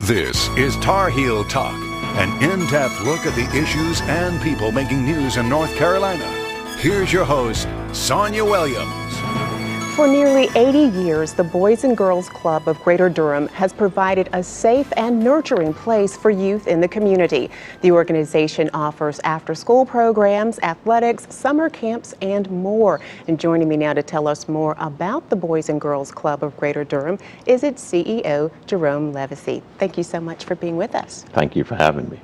This is Tar Heel Talk, an in-depth look at the issues and people making news in North Carolina. Here's your host, Sonia Williams. For nearly 80 years, the Boys and Girls Club of Greater Durham has provided a safe and nurturing place for youth in the community. The organization offers after-school programs, athletics, summer camps, and more. And joining me now to tell us more about the Boys and Girls Club of Greater Durham is its CEO, Jerome Levesey. Thank you so much for being with us. Thank you for having me.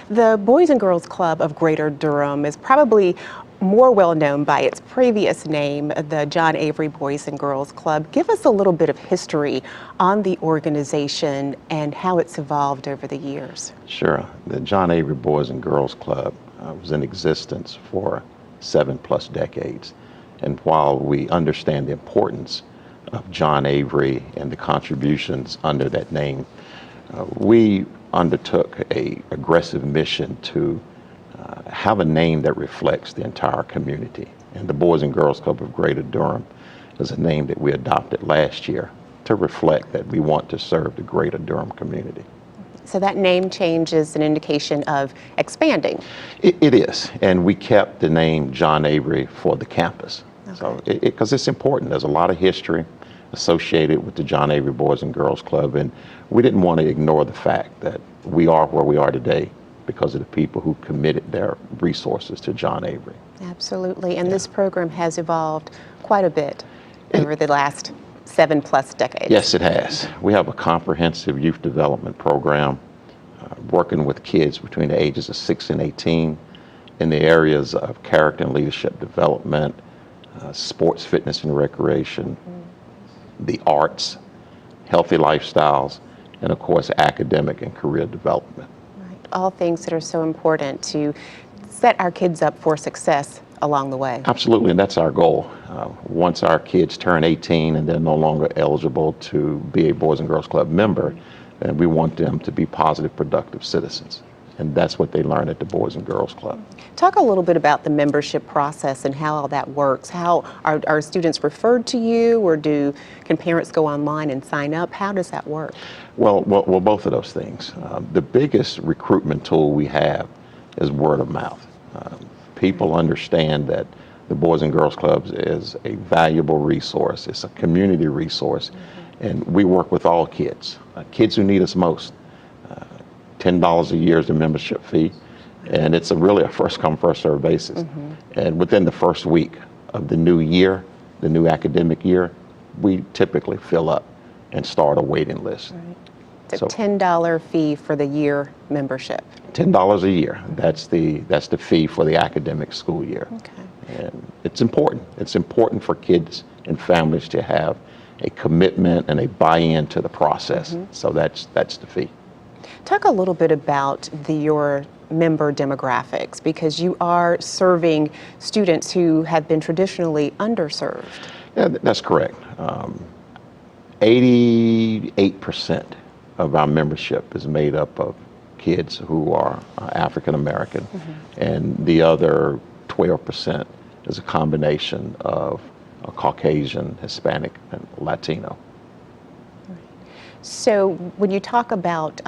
The Boys and Girls Club of Greater Durham is probably more well known by its previous name, the John Avery Boys and Girls Club. Give us a little bit of history on the organization and how it's evolved over the years. Sure. The John Avery Boys and Girls Club was in existence for 7+ decades. And while we understand the importance of John Avery and the contributions under that name, we undertook an aggressive mission to have a name that reflects the entire community. And the Boys and Girls Club of Greater Durham is a name that we adopted last year to reflect that we want to serve the Greater Durham community. So that name change is an indication of expanding. It is, and we kept the name John Avery for the campus. Okay. So, because it's important, there's a lot of history associated with the John Avery Boys and Girls Club, and we didn't want to ignore the fact that we are where we are today because of the people who committed their resources to John Avery. Absolutely, and this program has evolved quite a bit over the last 7+ decades. Yes, it has. We have a comprehensive youth development program working with kids between the ages of 6 and 18 in the areas of character and leadership development, sports, fitness and recreation, the arts, healthy lifestyles, and of course academic and career development. All things that are so important to set our kids up for success along the way. Absolutely, and that's our goal. Once our kids turn 18 and they're no longer eligible to be a Boys and Girls Club member, then we want them to be positive, productive citizens. And that's what they learn at the Boys and Girls Club. Talk a little bit about the membership process and how all that works. How are students referred to you, or can parents go online and sign up? How does that work? Well, both of those things. The biggest recruitment tool we have is word of mouth. People understand that the Boys and Girls Clubs is a valuable resource. It's a community resource, and we work with all kids, kids who need us most. $10 a year is the membership fee, and it's really a first-come, first-served basis. And within the first week of the new year, the new academic year, we typically fill up and start a waiting list. It's a $10 fee for the year membership. $10 a year. That's the fee for the academic school year. Okay. And it's important. It's important for kids and families to have a commitment and a buy-in to the process. So that's the fee. Talk a little bit about your member demographics, because you are serving students who have been traditionally underserved. Yeah, that's correct. 88% of our membership is made up of kids who are African American, and the other 12% is a combination of Caucasian, Hispanic, and Latino. So when you talk about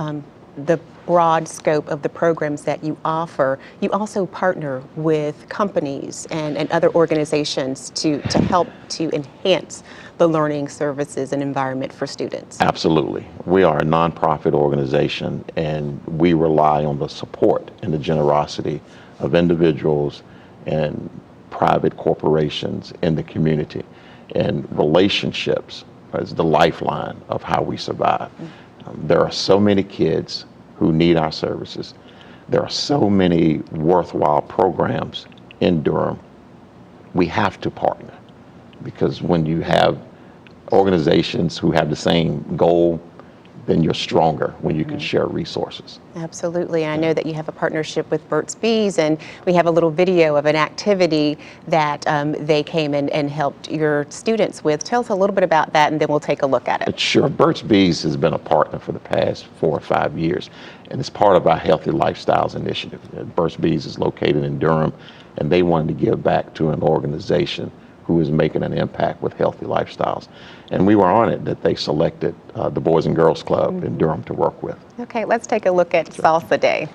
the broad scope of the programs that you offer, you also partner with companies and other organizations to help to enhance the learning services and environment for students. Absolutely. We are a nonprofit organization, and we rely on the support and the generosity of individuals and private corporations in the community. And relationships is the lifeline of how we survive. There are so many kids who need our services. There are so many worthwhile programs in Durham. We have to partner, because when you have organizations who have the same goal, then you're stronger when you can share resources. Absolutely. I know that you have a partnership with Burt's Bees, and we have a little video of an activity that they came and helped your students with. Tell us a little bit about that, and then we'll take a look at it. Sure. Burt's Bees has been a partner for the past 4 or 5 years, and it's part of our Healthy Lifestyles initiative. Burt's Bees is located in Durham, and they wanted to give back to an organization who is making an impact with healthy lifestyles. And we were honored that they selected the Boys and Girls Club in Durham to work with. Okay, let's take a look at Salsa Day.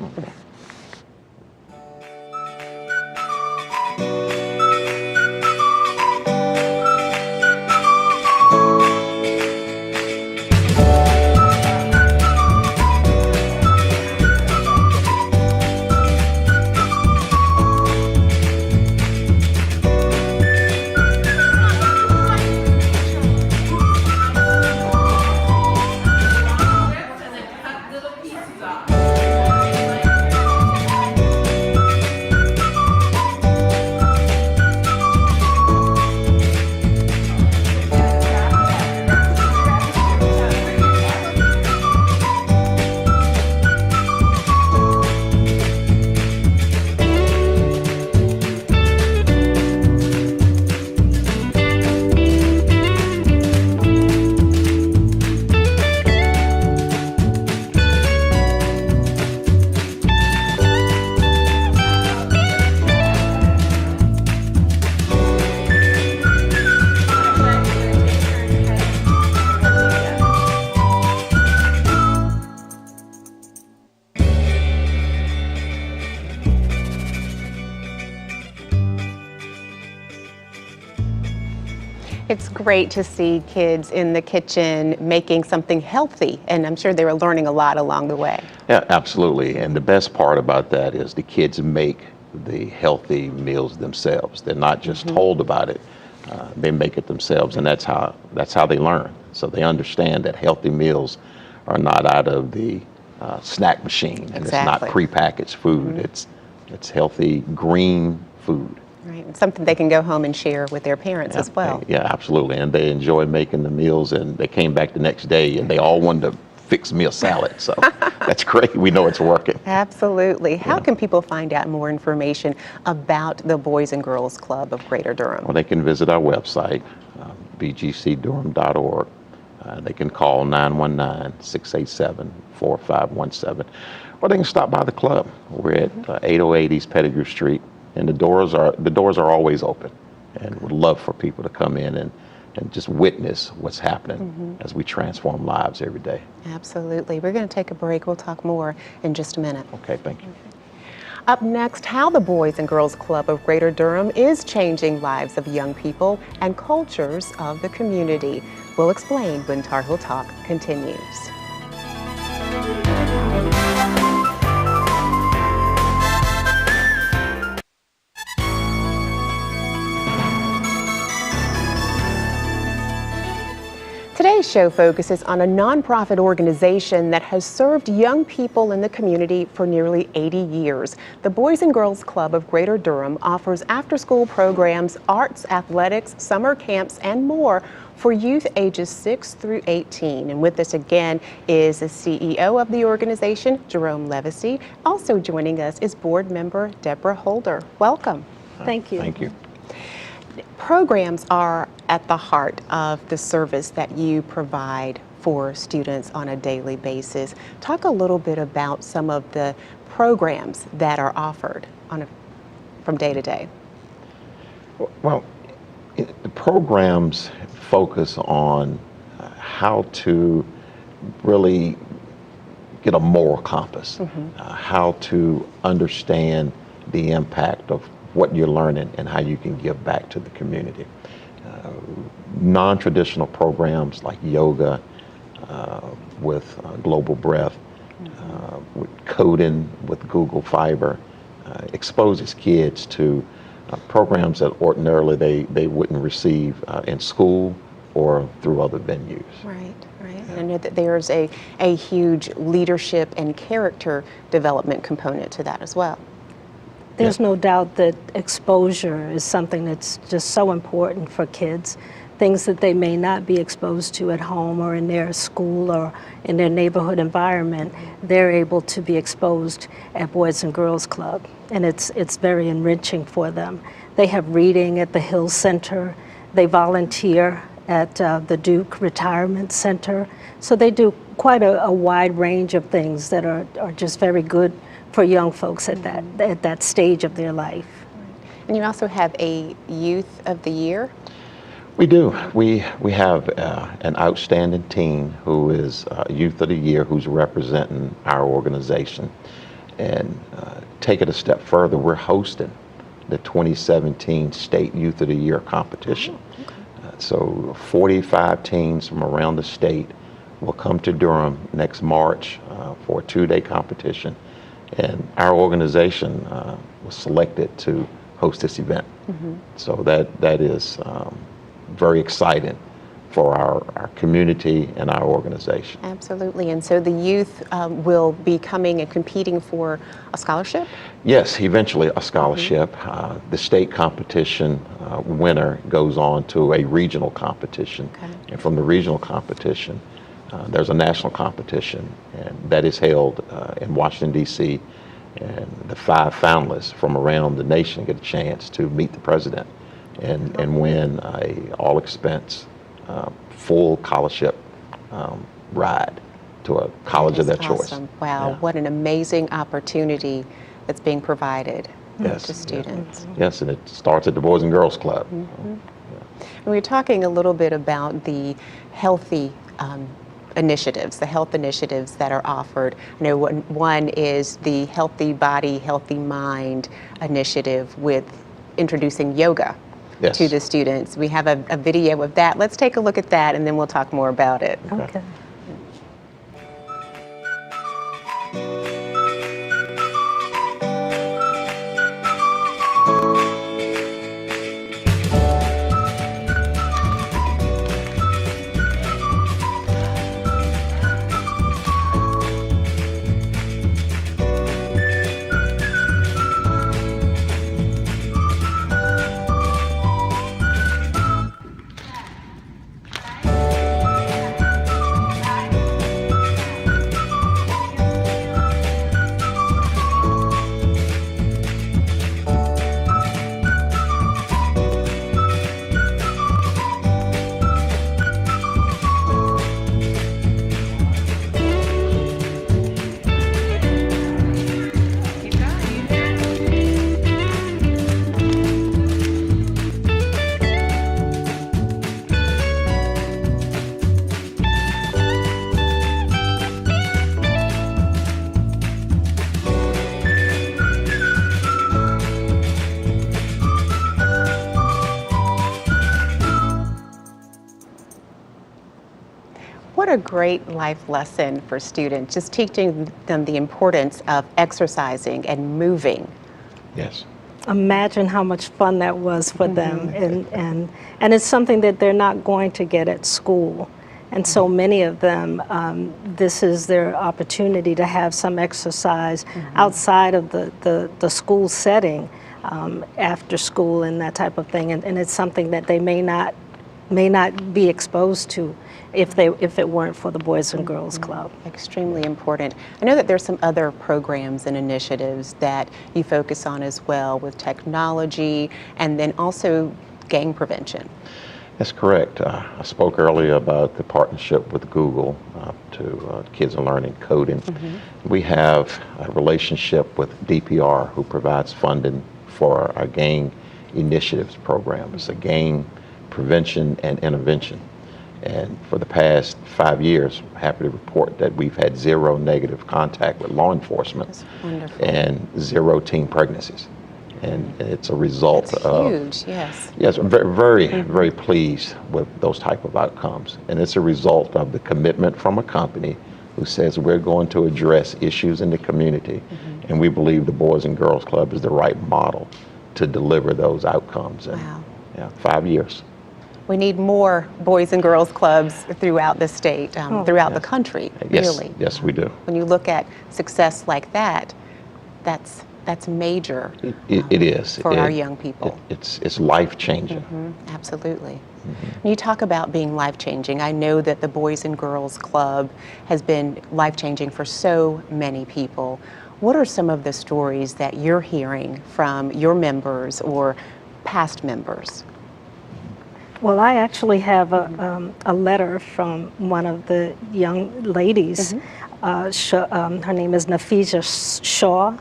It's great to see kids in the kitchen making something healthy, and I'm sure they were learning a lot along the way. Yeah, absolutely. And the best part about that is the kids make the healthy meals themselves. They're not just told about it; they make it themselves, and that's how they learn. So they understand that healthy meals are not out of the snack machine, and it's not prepackaged food. It's healthy, green food. Right, and something they can go home and share with their parents as well. Yeah, absolutely. And they enjoy making the meals, and they came back the next day and they all wanted to fix me a salad. So that's great. We know it's working. Absolutely. How can people find out more information about the Boys and Girls Club of Greater Durham? Well, they can visit our website, bgcdurham.org. They can call 919-687-4517, or they can stop by the club. We're at 808 East Pettigrew Street. And the doors are always open, and would love for people to come in and just witness what's happening as we transform lives every day. Absolutely. We're going to take a break. We'll talk more in just a minute. Okay, thank you. Up next, how the Boys and Girls Club of Greater Durham is changing lives of young people and cultures of the community. We'll explain when Tar Heel Talk continues. Today's show focuses on a nonprofit organization that has served young people in the community for nearly 80 years. The Boys and Girls Club of Greater Durham offers after-school programs, arts, athletics, summer camps, and more for youth ages 6 through 18. And with us again is the CEO of the organization, Jerome Levesey. Also joining us is board member Deborah Holder. Welcome. Thank you. Thank you. Programs are at the heart of the service that you provide for students on a daily basis. Talk a little bit about some of the programs that are offered from day to day. Well, the programs focus on how to really get a moral compass, how to understand the impact of what you're learning and how you can give back to the community. Non-traditional programs like yoga with Global Breath, with coding with Google Fiber, exposes kids to programs that ordinarily they wouldn't receive in school or through other venues. Right, right. And I know that there's a huge leadership and character development component to that as well. There's no doubt that exposure is something that's just so important for kids. Things that they may not be exposed to at home or in their school or in their neighborhood environment, they're able to be exposed at Boys and Girls Club. And it's very enriching for them. They have reading at the Hill Center. They volunteer at the Duke Retirement Center. So they do quite a wide range of things that are just very good for young folks at that stage of their life. And you also have a Youth of the Year. We do. We have an outstanding teen who is Youth of the Year who's representing our organization. And take it a step further, we're hosting the 2017 State Youth of the Year competition. Oh, okay. So 45 teams from around the state will come to Durham next March for a 2-day competition. And our organization was selected to host this event. So that is very exciting for our community and our organization. Absolutely. And so the youth will be coming and competing for a scholarship? Yes, eventually a scholarship. The state competition winner goes on to a regional competition. Okay. And from the regional competition, there's a national competition, and that is held in Washington, D.C. And the 5 finalists from around the nation get a chance to meet the president and win a all-expense full scholarship ride to a college of their choice. Awesome. Wow, Yeah. what an amazing opportunity that's being provided Yes, to students. Yes, and it starts at the Boys and Girls Club. And we were talking a little bit about the healthy initiatives, the health initiatives that are offered. I know one is the Healthy Body, Healthy Mind initiative with introducing yoga Yes. to the students. We have a video of that. Let's take a look at that and then we'll talk more about it. Okay. What a great life lesson for students, just teaching them the importance of exercising and moving. Yes. Imagine how much fun that was for them, and it's something that they're not going to get at school. And so many of them, this is their opportunity to have some exercise outside of the school setting, after school and that type of thing. And it's something that they may not be exposed to if it weren't for the Boys and Girls Club. Extremely important. I know that there's some other programs and initiatives that you focus on as well with technology and then also gang prevention. That's correct. I spoke earlier about the partnership with Google to Kids Are Learning Coding. We have a relationship with DPR, who provides funding for our gang initiatives program. It's a gang prevention and intervention. And for the past 5 years, I'm happy to report that we've had 0 negative contact with law enforcement. That's wonderful. And 0 teen pregnancies. And it's a result That's of huge, yes. Yes, I'm very pleased with those type of outcomes. And it's a result of the commitment from a company who says we're going to address issues in the community. And we believe the Boys and Girls Club is the right model to deliver those outcomes. And, Wow. yeah, 5 years. We need more Boys and Girls Clubs throughout the state, throughout the country, Yes, really. yes, we do. When you look at success like that, that's major It is. for our young people. It's life-changing. Absolutely. When you talk about being life-changing, I know that the Boys and Girls Club has been life-changing for so many people. What are some of the stories that you're hearing from your members or past members? Well, I actually have a letter from one of the young ladies. Her name is Nafisa Shaw,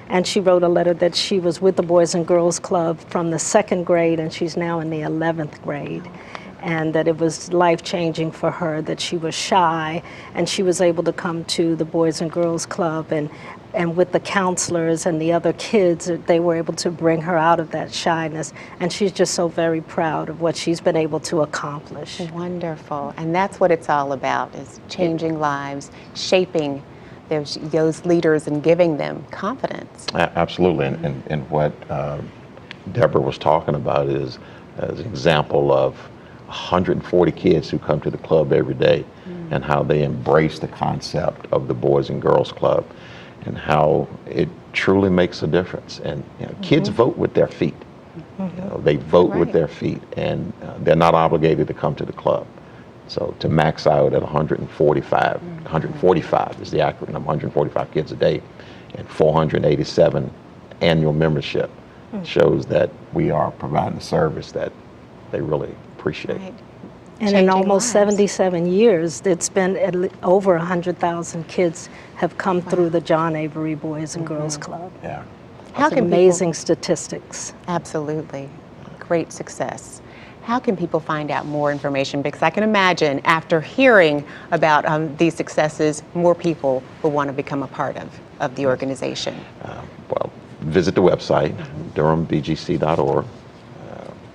And she wrote a letter that she was with the Boys and Girls Club from the 2nd grade, and she's now in the 11th grade. And that it was life-changing for her, that she was shy, and she was able to come to the Boys and Girls Club, and with the counselors and the other kids, they were able to bring her out of that shyness. And she's just so very proud of what she's been able to accomplish. Wonderful. And that's what it's all about, is changing lives, shaping those leaders and giving them confidence. Absolutely. And what Deborah was talking about is an example of 140 kids who come to the club every day, and how they embrace the concept of the Boys and Girls Club, and how it truly makes a difference. And kids vote with their feet. They vote with their feet, and they're not obligated to come to the club. So to max out at 145, 145 is the accurate number, 145 kids a day, and 487 annual membership shows that we are providing a service that they really appreciate. Right. And in Changing almost lives. 77 years, it's been over 100,000 kids have come through the John Avery Boys and Girls Club. Yeah. How can Amazing statistics. Absolutely. Great success. How can people find out more information? Because I can imagine after hearing about these successes, more people will want to become a part of the organization. Well, visit the website, durhambgc.org,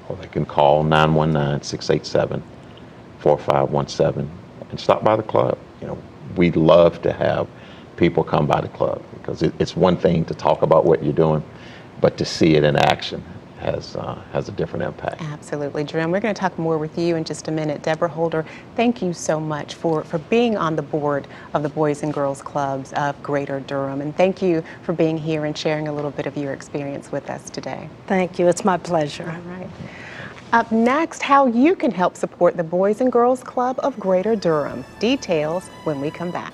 or they can call 919-687-4517 and stop by the club. We'd love to have people come by the club, because it's one thing to talk about what you're doing, but to see it in action has a different impact. Absolutely, Jerome. We're going to talk more with you in just a minute. Deborah Holder, thank you so much for being on the board of the Boys and Girls Clubs of Greater Durham. And thank you for being here and sharing a little bit of your experience with us today. Thank you. It's my pleasure. All right. Up next, how you can help support the Boys and Girls Club of Greater Durham. Details when we come back.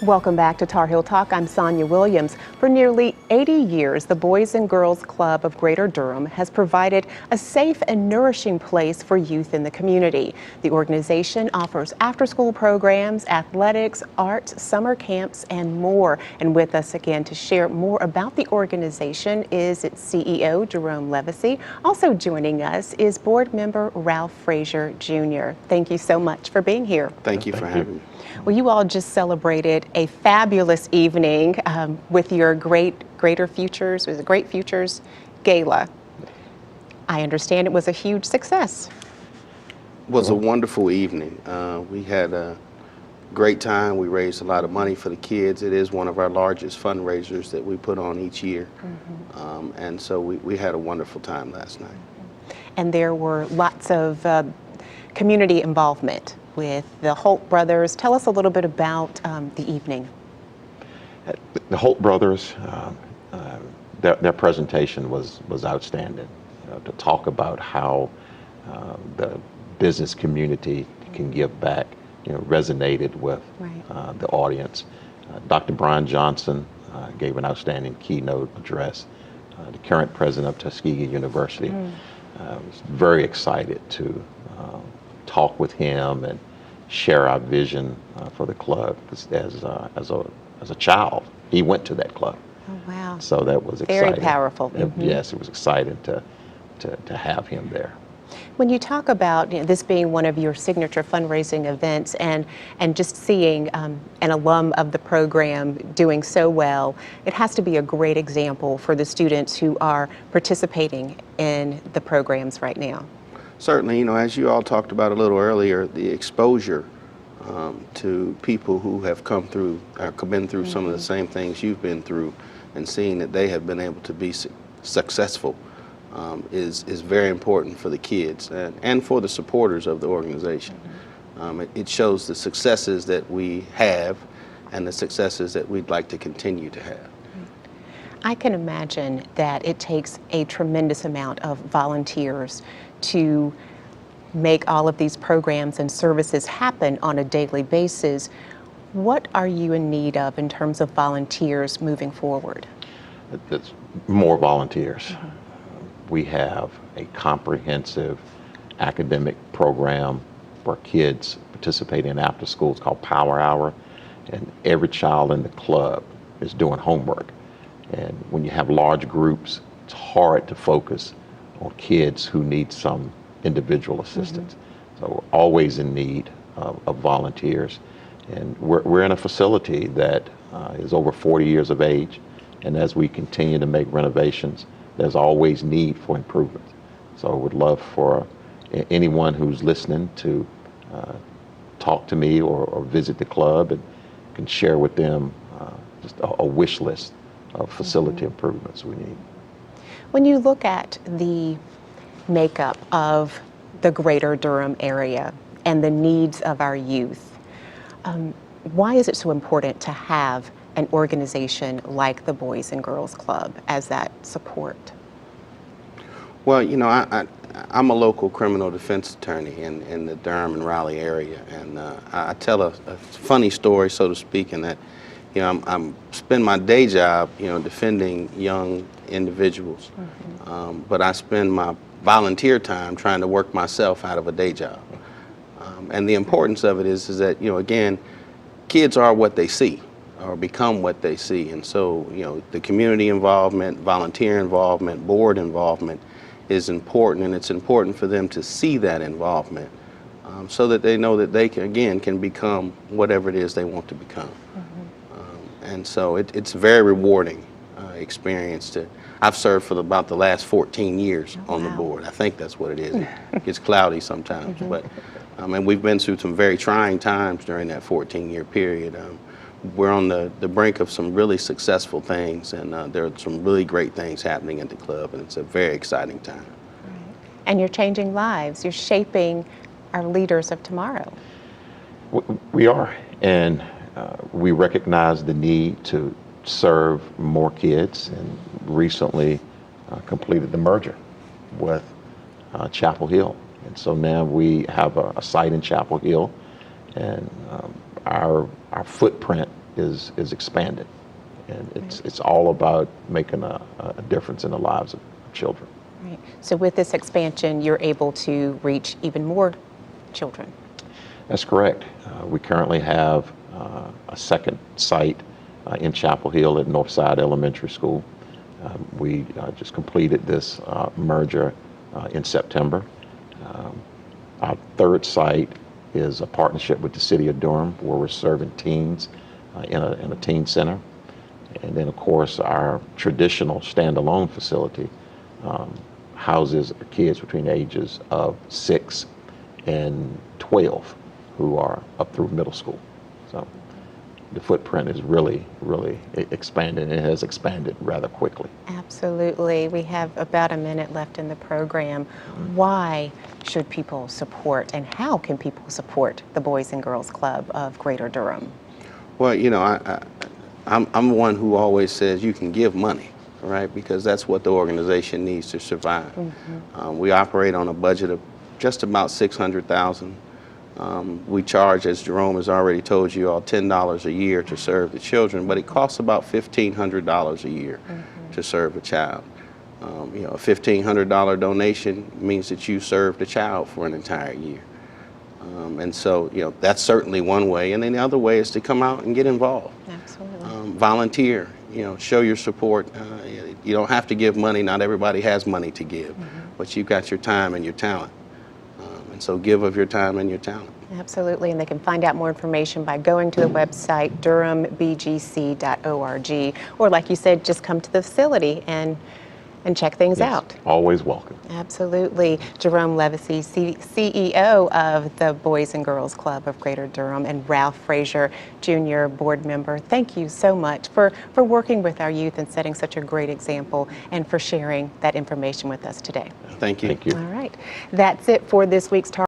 Welcome back to Tar Heel Talk. I'm Sonia Williams. For nearly 80 years, the Boys and Girls Club of Greater Durham has provided a safe and nourishing place for youth in the community. The organization offers after-school programs, athletics, arts, summer camps, and more. And with us again to share more about the organization is its CEO, Jerome Levesey. Also joining us is board member Ralph Frazier Jr. Thank you so much for being here. Thank you for having me. Well, you all just celebrated a fabulous evening with your Greater Futures, was it Great Futures Gala. I understand it was a huge success. It was a wonderful evening. We had a great time. We raised a lot of money for the kids. It is one of our largest fundraisers that we put on each year. And so we had a wonderful time last night. And there were lots of community involvement with the Holt brothers. Tell us a little bit about the evening. The Holt brothers, their presentation was outstanding. To talk about how the business community can give back, resonated with the audience. Dr. Brian Johnson gave an outstanding keynote address. The current president of Tuskegee University. Was very excited to talk with him and share our vision for the club. As a child, he went to that club. Oh, wow. So that was exciting. Very powerful. Yes, it was exciting to have him there. When you talk about this being one of your signature fundraising events and just seeing an alum of the program doing so well, it has to be a great example for the students who are participating in the programs right now. Certainly, as you all talked about a little earlier, the exposure to people who have come through, been through some of the same things you've been through, and seeing that they have been able to be successful is very important for the kids and for the supporters of the organization. It shows the successes that we have and the successes that we'd like to continue to have. I can imagine that it takes a tremendous amount of volunteers to make all of these programs and services happen on a daily basis. What are you in need of in terms of volunteers moving forward? It's more volunteers. We have a comprehensive academic program where kids participate in after school. It's called Power Hour, and every child in the club is doing homework. And when you have large groups, it's hard to focus on kids who need some individual assistance. So we're always in need of volunteers. And we're in a facility that is over 40 years of age. And as we continue to make renovations, there's always need for improvement. So I would love for anyone who's listening to talk to me or visit the club, and can share with them just a wish list of facility improvements we need. When you look at the makeup of the greater Durham area and the needs of our youth, why is it so important to have an organization like the Boys and Girls Club as that support? Well, you know, I'm a local criminal defense attorney in the Durham and Raleigh area, and I tell a funny story, so to speak, in that, you know, I'm spend my day job, you know, defending young individuals, but I spend my volunteer time trying to work myself out of a day job. And the importance of it is that, you know, again, kids are what they see, or become what they see. And so, you know, the community involvement, volunteer involvement, board involvement is important, and it's important for them to see that involvement so that they know that they can become whatever it is they want to become. And so it's a very rewarding experience. I've served for about the last 14 years on the board. I think that's what it is. It gets cloudy sometimes, but and we've been through some very trying times during that 14-year period. We're on the brink of some really successful things, and there are some really great things happening at the club, and it's a very exciting time. And you're changing lives. You're shaping our leaders of tomorrow. We are, and we recognize the need to serve more kids, and recently completed the merger with Chapel Hill. And so now we have a site in Chapel Hill, and our footprint is expanded, and it's all about making a difference in the lives of children. Right. So with this expansion, you're able to reach even more children. That's correct. We currently have a second site in Chapel Hill at Northside Elementary School. We just completed this merger in September. Our third site is a partnership with the City of Durham, where we're serving teens in a teen center. And then, of course, our traditional standalone facility houses kids between the ages of 6 and 12 who are up through middle school. So the footprint is really expanding. It has expanded rather quickly. Absolutely. We have about a minute left in the program. Why should people support, and how can people support the Boys and Girls Club of Greater Durham? Well, you know, I'm one who always says you can give money, right? Because that's what the organization needs to survive. We operate on a budget of just about $600,000. We charge, as Jerome has already told you all, $10 a year to serve the children, but it costs about $1,500 a year to serve a child. You know, a $1,500 donation means that you served a child for an entire year. And so, you know, that's certainly one way. And then the other way is to come out and get involved. Absolutely. Volunteer, you know, show your support. You don't have to give money. Not everybody has money to give, but you've got your time and your talent. And so give of your time and your talent. Absolutely, and they can find out more information by going to the website durhambgc.org, or like you said, just come to the facility and check things out. Always welcome. Absolutely. Jerome Levesey, CEO of the Boys and Girls Club of Greater Durham, and Ralph Frazier, Jr., board member. Thank you so much for working with our youth and setting such a great example, and for sharing that information with us today. Thank you. Thank you. All right. That's it for this week's Target.